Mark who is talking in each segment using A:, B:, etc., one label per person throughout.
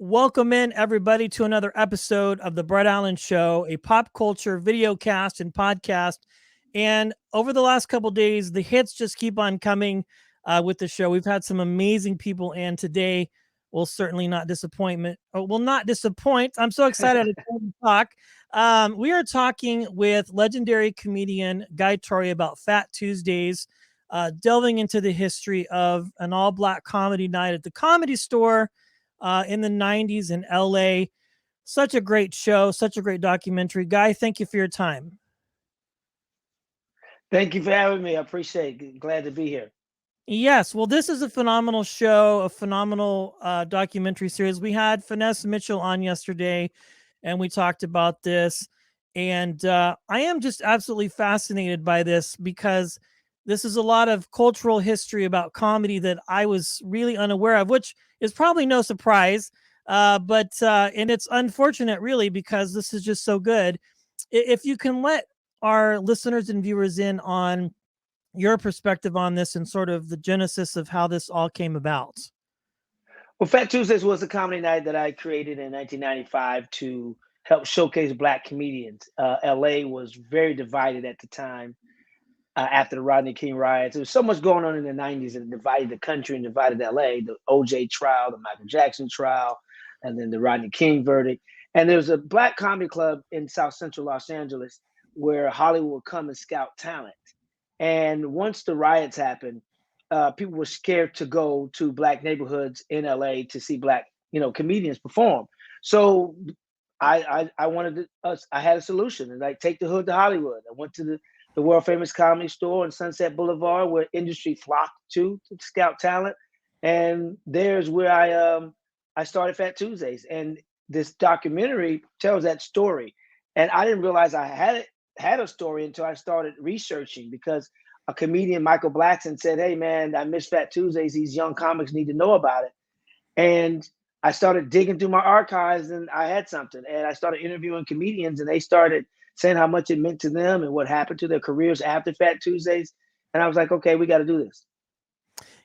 A: Welcome in, everybody, to another episode of the Brett Allen Show, a pop culture video cast and podcast. And over the last couple days, the hits just keep on coming with the show. We've had some amazing people, and today will certainly not disappointment. Or will not disappoint. I'm so excited to talk. We are talking with legendary comedian Guy Torry about Phat Tuesdays, delving into the history of an all-black comedy night at the Comedy Store in the 90s in LA. Such a great show, such a great documentary. Guy, thank you for your time.
B: Thank you for having me. I appreciate it. Glad to be here.
A: Yes, well, this is a phenomenal show, a phenomenal documentary series. We had Finesse Mitchell on yesterday, and we talked about this. And I am just absolutely fascinated by this because this is a lot of cultural history about comedy that I was really unaware of, which is probably no surprise. And it's unfortunate, really, because this is just so good. If you can let our listeners and viewers in on your perspective on this and sort of the genesis of how this all came about.
B: Well, Fat Tuesdays was a comedy night that I created in 1995 to help showcase Black comedians. LA was very divided at the time after the Rodney King riots. There was so much going on in the 90s that divided the country and divided LA. The OJ trial, the Michael Jackson trial, and then the Rodney King verdict. And there was a Black comedy club in South Central Los Angeles where Hollywood would come and scout talent. And once the riots happened, people were scared to go to Black neighborhoods in LA to see Black, comedians perform. So I wanted to, us. I had a solution, and like take the hood to Hollywood. I went to the world famous Comedy Store on Sunset Boulevard, where industry flocked to scout talent, and there's where I started Fat Tuesdays, and this documentary tells that story. And I didn't realize I had a story until I started researching, because a comedian, Michael Blackson, said, "Hey man, I miss Fat Tuesdays. These young comics need to know about it." And I started digging through my archives, and I had something. And I started interviewing comedians, and they started saying how much it meant to them and what happened to their careers after Fat Tuesdays. And I was like, okay, we got to do this.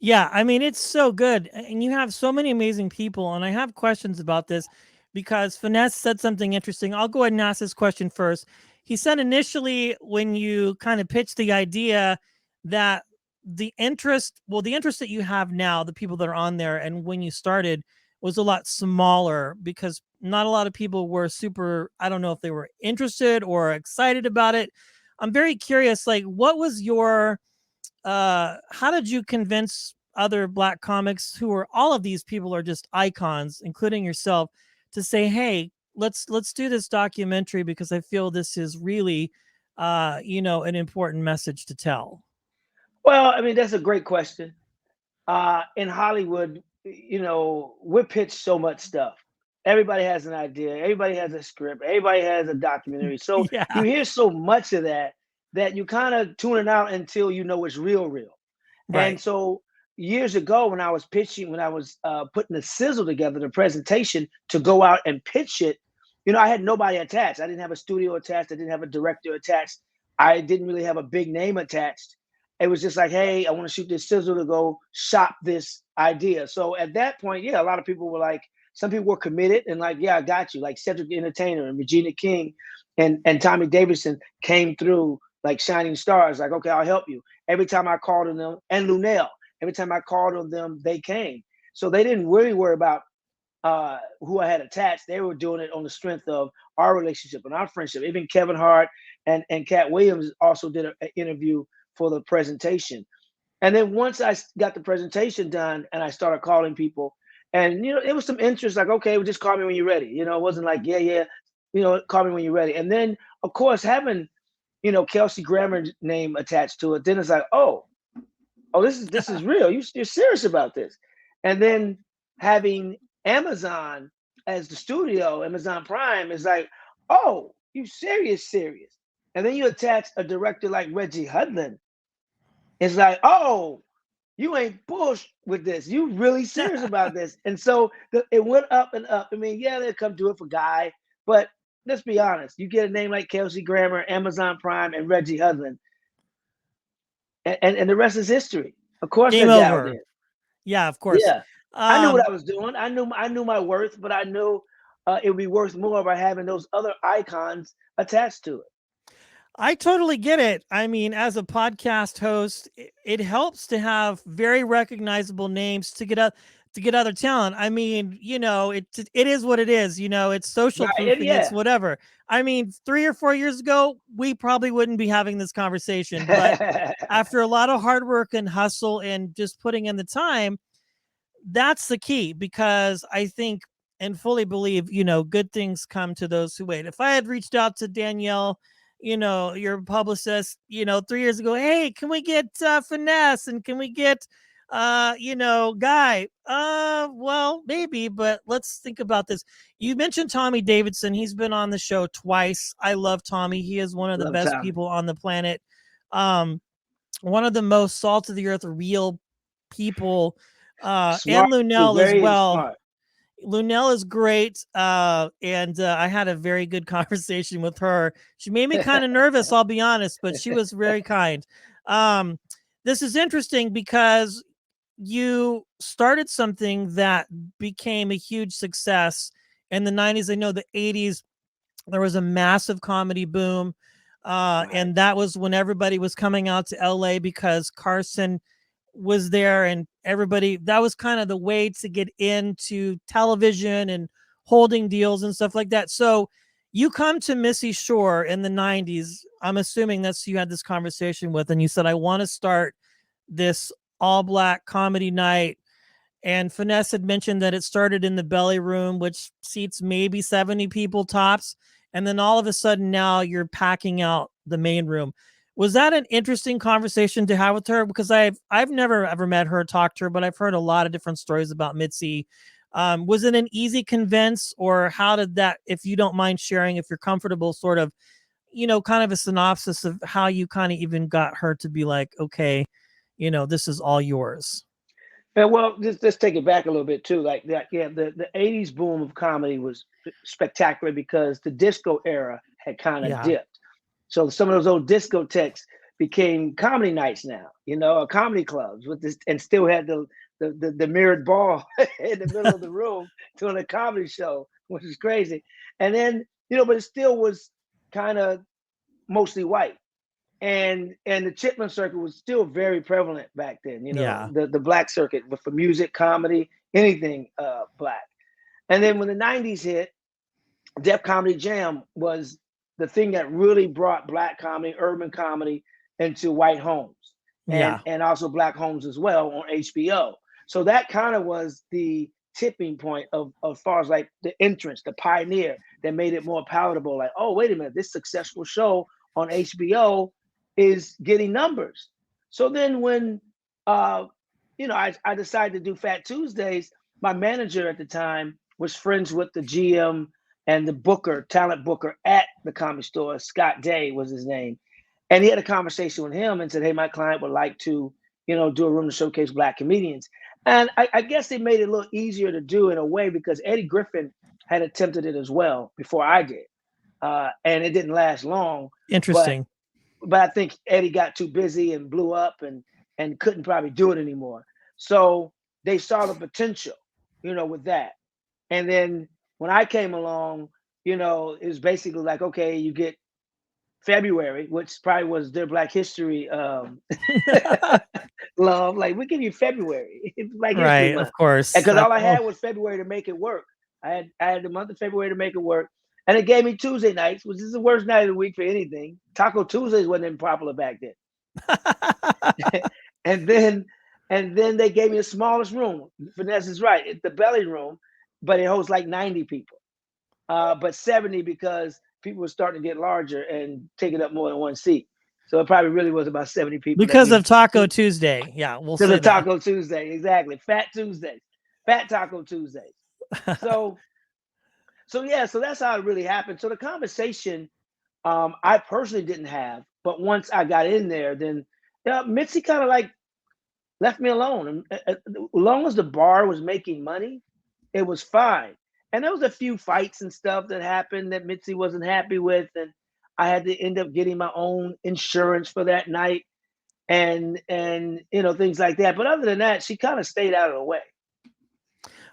A: Yeah, I mean, it's so good. And you have so many amazing people. And I have questions about this because Finesse said something interesting. I'll go ahead and ask this question first. He said initially, when you kind of pitched the idea, that the interest that you have now, the people that are on there, and when you started was a lot smaller because not a lot of people were super, I don't know if they were interested or excited about it. I'm very curious, like, what was your how did you convince other black comics, who are all of these people are just icons, including yourself, to say, hey, let's do this documentary because I feel this is really an important message to tell.
B: Well, I mean, that's a great question. In Hollywood, we're pitched so much stuff. Everybody has an idea. Everybody has a script. Everybody has a documentary. So you
A: Yeah,
B: hear so much of that you kind of tune it out until you know it's real. And
A: right.
B: so years ago, when I was pitching, when I was putting the sizzle together, the presentation to go out and pitch it, I had nobody attached. I didn't have a studio attached. I didn't have a director attached. I didn't really have a big name attached. It was just like, hey, I want to shoot this sizzle to go shop this idea. So at that point, yeah, a lot of people were like, some people were committed and like, yeah, I got you. Like Cedric the Entertainer and Regina King and Tommy Davidson came through like shining stars. Like, okay, I'll help you. Every time I called on them, and Lunel, every time I called on them, they came. So they didn't really worry about who I had attached. They were doing it on the strength of our relationship and our friendship. Even Kevin Hart and Cat Williams also did an interview for the presentation. And then once I got the presentation done and I started calling people, and it was some interest, like, okay, well, just call me when you're ready. It wasn't like, yeah, call me when you're ready. And then of course having, Kelsey Grammer's name attached to it, then it's like, oh, this is real. You're serious about this. And then having Amazon as the studio, Amazon Prime, is like, oh, you serious. And then you attach a director like Reggie Hudlin. It's like, oh, you ain't bush with this. You really serious about this. And so it went up and up. I mean, yeah, they'll come do it for Guy, but let's be honest. You get a name like Kelsey Grammer, Amazon Prime, and Reggie Hudlin, and the rest is history. Of course,
A: Game
B: they're dialed
A: over.
B: in.
A: Yeah, of course.
B: Yeah. I knew what
A: Um,
B: I was doing. I knew my worth, but I knew it would be worth more by having those other icons attached to it.
A: I totally get it. I mean, as a podcast host, it helps to have very recognizable names to get other talent. I mean, it is what it is. It's social
B: Right? And
A: proofing. It's
B: yeah.
A: whatever. I mean, 3 or 4 years ago, we probably wouldn't be having this conversation, but after a lot of hard work and hustle and just putting in the time, that's the key, because I think and fully believe, good things come to those who wait. If I had reached out to Danielle, your publicist, 3 years ago, hey, can we get Finesse, and can we get Guy? Well, maybe, but let's think about this. You mentioned Tommy Davidson. He's been on the show twice. I love Tommy. He is one of the
B: Love
A: best
B: Tommy.
A: people on the planet. Um, One of the most salt of the earth, real people, and
B: Smart too.
A: Lunell as
B: Very
A: well.
B: smart.
A: Lunell is great, and I had a very good conversation with her. She made me kind of nervous, I'll be honest, but she was very kind. Um, this is interesting because you started something that became a huge success in the 90s. I know the 80s, there was a massive comedy boom.
B: Right.
A: And that was when everybody was coming out to LA because Carson was there, and everybody, that was kind of the way to get into television and holding deals and stuff like that. So you come to Missy Shore in the 90s. I'm assuming that's who you had this conversation with, and you said, I want to start this all black comedy night. And Finesse had mentioned that it started in the belly room, which seats maybe 70 people tops. And then all of a sudden now you're packing out the main room. Was that an interesting conversation to have with her? Because I've never ever met her, talked to her, but I've heard a lot of different stories about Mitzi. Was it an easy convince, or how did that, if you don't mind sharing, if you're comfortable, sort of, kind of a synopsis of how you kind of even got her to be like, okay, this is all yours.
B: Yeah, well, just take it back a little bit too. Like that, yeah, the '80s boom of comedy was spectacular because the disco era had kind of
A: Yeah.
B: dipped. So some of those old discotheques became comedy nights now, or comedy clubs with this, and still had the mirrored ball in the middle of the room doing a comedy show, which is crazy. And then, but it still was kind of mostly white. And the Chitlin circuit was still very prevalent back then.
A: Yeah.
B: The black circuit, but for music, comedy, anything black. And then when the '90s hit, Def Comedy Jam was the thing that really brought black comedy, urban comedy into white homes, and
A: Yeah.
B: and also black homes as well on HBO. So that kind of was the tipping point of far as like the entrance, the pioneer that made it more palatable. Like, oh, wait a minute, this successful show on HBO is getting numbers. So then when uh, I decided to do Fat Tuesdays, my manager at the time was friends with the GM and the booker, talent booker at the Comedy Store. Scott Day was his name. And he had a conversation with him and said, hey, my client would like to, do a room to showcase black comedians. And I guess it made it a little easier to do in a way because Eddie Griffin had attempted it as well before I did. And it didn't last long, but
A: Interesting.
B: I think Eddie got too busy and blew up and couldn't probably do it anymore. So they saw the potential, with that. And then when I came along, it was basically like, okay, you get February, which probably was their Black History love. Like, we give you February, it's Black History
A: Right, of
B: Month, and
A: course.
B: because
A: That's
B: all I
A: oh,
B: had was February to make it work. I had the month of February to make it work, and it gave me Tuesday nights, which is the worst night of the week for anything. Taco Tuesdays wasn't even popular back then. and then they gave me the smallest room. Vanessa is right, it's the belly room, but it holds like 90 people. But 70 because people were starting to get larger and taking up more than one seat. So it probably really was about 70 people that
A: because
B: needed
A: of Taco
B: to
A: Tuesday. Yeah, we'll
B: to
A: say
B: the
A: that.
B: Taco Tuesday. Exactly. Fat Tuesdays. Fat Taco Tuesdays. So yeah, so that's how it really happened. So the conversation I personally didn't have, but once I got in there, then Mitzi kind of like left me alone. And as long as the bar was making money, it was fine. And there was a few fights and stuff that happened that Mitzi wasn't happy with, and I had to end up getting my own insurance for that night, and things like that. But other than that, she kind of stayed out of the way.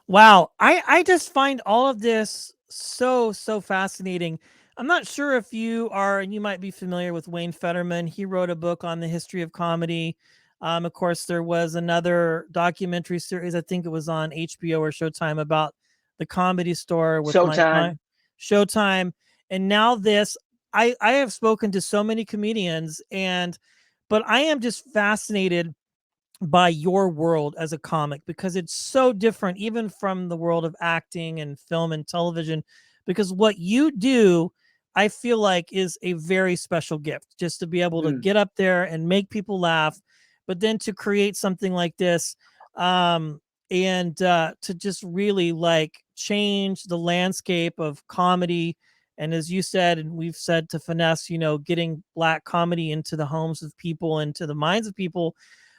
A: Wow, I just find all of this so fascinating. I'm not sure if you are, and you might be familiar with Wayne Fetterman. He wrote a book on the history of comedy. Of course, there was another documentary series. I think it was on HBO or Showtime about the Comedy Store with
B: Showtime.
A: my Showtime, and now this. I have spoken to so many comedians, but I am just fascinated by your world as a comic because it's so different even from the world of acting and film and television, because what you do, I feel like, is a very special gift, just to be able to
B: Mm,
A: get up there and make people laugh, but then to create something like this, and to just really like change the landscape of comedy. And as you said, and we've said, to finesse, getting black comedy into the homes of people, into the minds of people,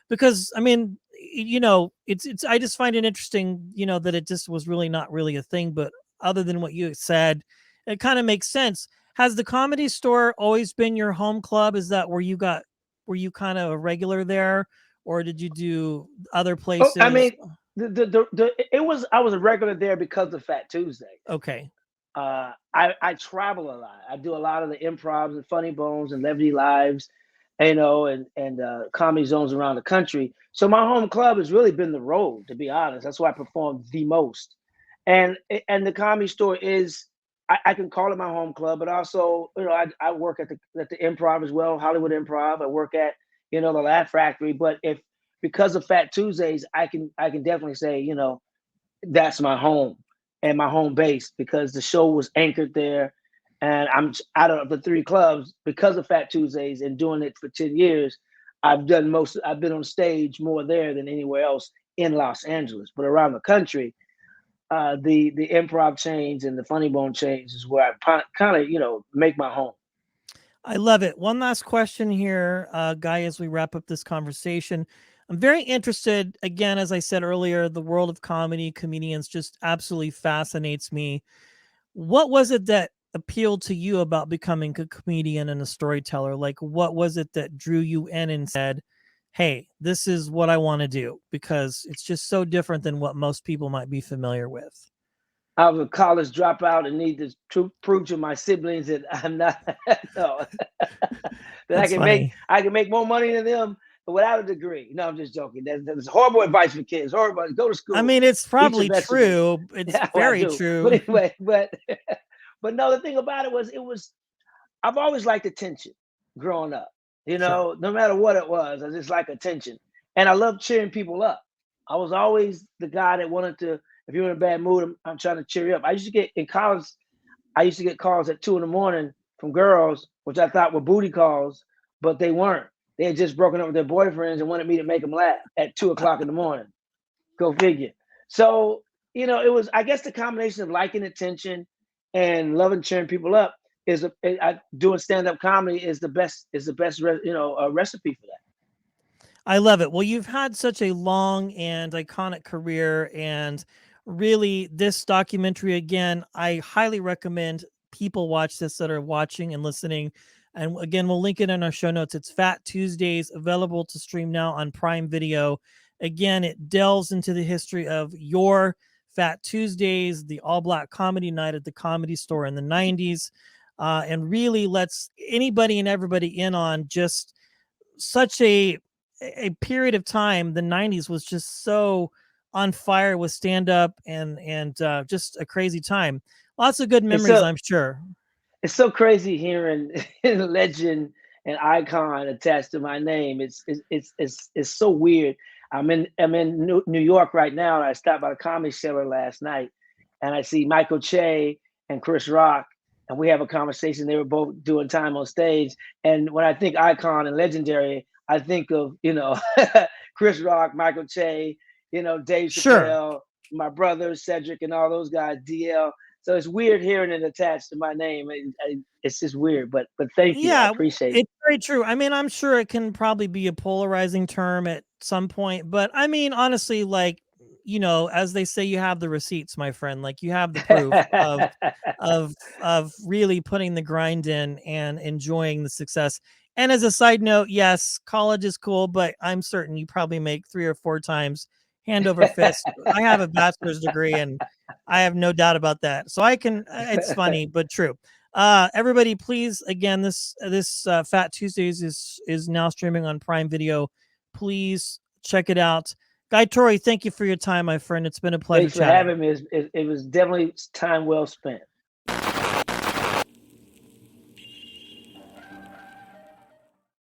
A: because I mean, it's I just find it interesting, that it just was really not really a thing. But other than what you said, it kind of makes sense. Has the Comedy Store always been your home club? Is that were you kind of a regular there, or did you do other
B: oh, I
A: places?
B: mean, it was I was a regular there because of Fat Tuesday.
A: Okay.
B: I travel a lot. I do a lot of the improvs and funny bones and levity lives, and comedy zones around the country. So my home club has really been the road, to be honest. That's why I perform the most. And the Comedy Store is, I can call it my home club, but also, I work at the Improv as well, Hollywood Improv. I work at, the Laugh Factory. But if because of Fat Tuesdays, I can definitely say, that's my home and my home base because the show was anchored there. And I'm out of the three clubs because of Fat Tuesdays and doing it for 10 years. I've been on stage more there than anywhere else in Los Angeles, but around the country, the improv chains and the funny bone chains is where I kind of, make my home.
A: I love it. One last question here, Guy, as we wrap up this conversation. I'm very interested, again, as I said earlier, the world of comedy, comedians just absolutely fascinates me. What was it that appealed to you about becoming a comedian and a storyteller? Like, what was it that drew you in and said, hey, this is what I want to do? Because it's just so different than what most people might be familiar with.
B: I was a college dropout and need to prove to my siblings that I'm not no, that
A: That's funny.
B: I can make more money than them without a degree. No, I'm just joking. That's horrible advice for kids. Horrible. Go to
A: I
B: school,
A: mean, it's
B: eat your
A: probably
B: vegetables.
A: true. It's
B: Yeah, well, I
A: very
B: do. But
A: true.
B: anyway, but no, the thing about it was I've always liked attention growing up.
A: Sure.
B: No matter what it was, I just like attention. And I love cheering people up. I was always the guy that wanted to, if you're in a bad mood, I'm trying to cheer you up. I used to get in college, I used to get calls at 2 in the morning from girls, which I thought were booty calls, but they weren't. They had just broken up with their boyfriends and wanted me to make them laugh at 2 o'clock in the morning. Go figure. So, it was, I guess, the combination of liking attention and loving cheering people up doing stand up comedy is the best recipe for that.
A: I love it. Well, you've had such a long and iconic career, and really, this documentary, again, I highly recommend people watch this that are watching and listening. And again, we'll link it in our show notes. It's Fat Tuesdays, available to stream now on Prime Video. Again, it delves into the history of your Fat Tuesdays, the all black comedy night at the Comedy Store in the 90s, and really lets anybody and everybody in on just such a period of time. The 90s was just so on fire with stand up, and just a crazy time. Lots of good
B: It's
A: memories,
B: so
A: I'm sure.
B: it's so crazy hearing legend and icon attached to my name. It's so weird. I'm in New York right now, and I stopped by the Comedy Cellar last night, and I see Michael Che and Chris Rock, and we have a conversation. They were both doing time on stage, and when I think icon and legendary, I think of Chris Rock, Michael Che, Dave
A: Sure.
B: Chappelle, my brother Cedric, and all those guys, DL. So it's weird hearing it attached to my name. It's just weird, but thank you. I
A: Yeah,
B: appreciate it.
A: it's very true. I mean, I'm sure it can probably be a polarizing term at some point, but I mean, honestly, like, as they say, you have the receipts, my friend. Like, you have the proof of really putting the grind in and enjoying the success. And as a side note, yes, college is cool, but I'm certain you probably make 3 or 4 times hand over fist. I have a bachelor's degree, and I have no doubt about that. So I can. It's funny but true. Everybody, please, again, this Phat Tuesdays is now streaming on Prime Video. Please check it out. Guy Torry, thank you for your time, my friend. It's been a pleasure
B: Thanks for
A: chatting.
B: having me. It was definitely time well spent.